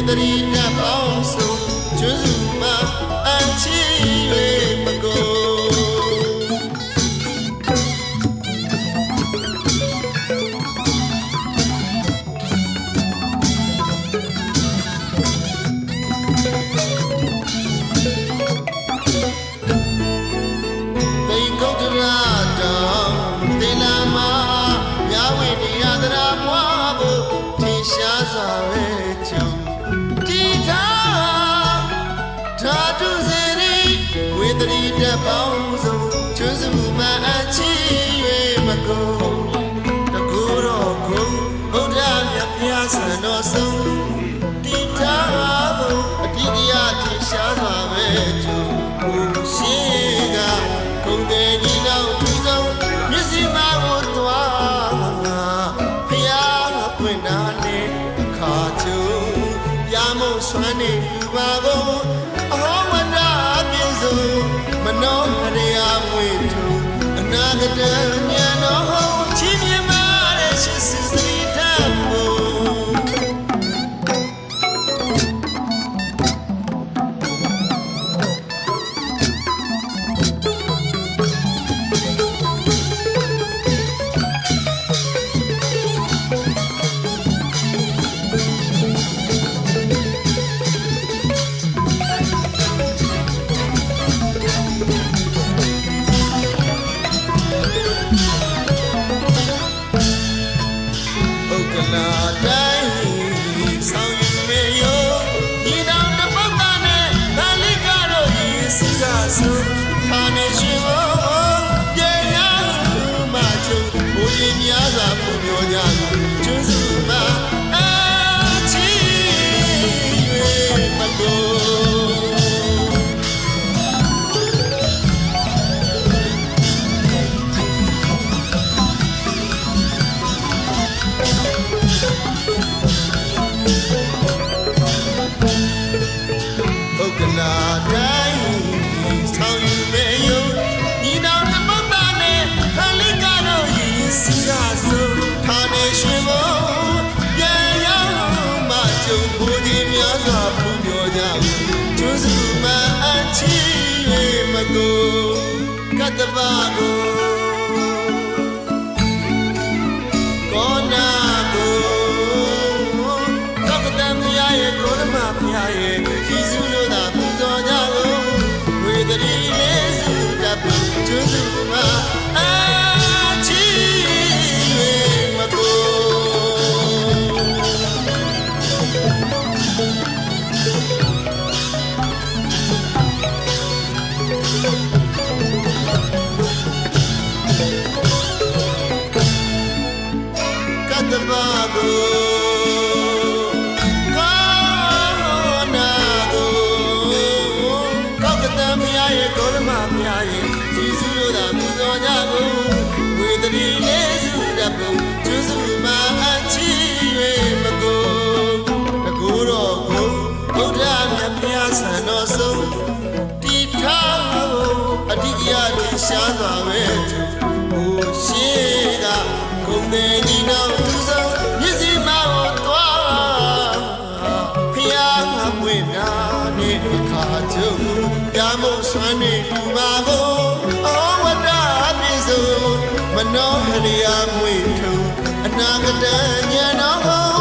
တရီတပ်ပေါင်းစုံကျွန်းစုမှာအချီ၍မကုန်တရီတပ်ပေါင်းစုံကျွန်းစုမှာအချီ၍မကုန်တကူတော်ကိုဘုရားမြတ်ဖျားဆန်တော်ဆုံးတိထားဖို့အတိတရားထင်ရှားစွာပဲကျုံကိုရှိကဂုံတဲ့ကြီးတော်သူဆုံးမျက်စိမကိုသွားဖျားပွင့်တာနဲ့အခါကျုံရမို့ဆွမ်းနေလူပါကုန်အဟောဝန္တာပြည့်စုံမနောရယာမွေထုအနာဂတဉာဏ်တော်ချီးမြှင့်ပါတဲ့ရှိစသီတတ်ဖို့များစွာပူပျော်ကြကျွန်းစုမှာအချီ၍မကုန်ပုဂ္ဂလာတိုင်းဆောင်ယူမဲ့ယုံညီနောင်တပုဒ်သားနဲ့ခလိကတော့စီကားဆိုထားနေရွှေဘုံပြန်ရောက်မှကျုံဘူးဒီများစွာပူပျော်ကြကျွန်းစုမှာအချီ၍မကုန်ကတ္တဗကိုကောနာကိုကောကတံဖျားရဲ့ကိုရမဖျားရဲ့ကြီးစုလို့သာပူဇော်ကြကုန်ဝေဒရီလေးစုတပ်ကျွန်းစုမှာဆန်တော်ဆုံးတိထားအတိအကျရှားစွာပဲသူဟိုရှိကဂုံတဲ့ကြီးတော်သူဆုံးမျက်စိမကိုသွားဖျားငါပွင့်နာနဲ့အခါကျုံရမို့ဆွမ်းနေလူပါကိုဩဝတ္တပြည့်စုံမနောဟရိယာမွေထုအနာဂတဉာဏ်တော်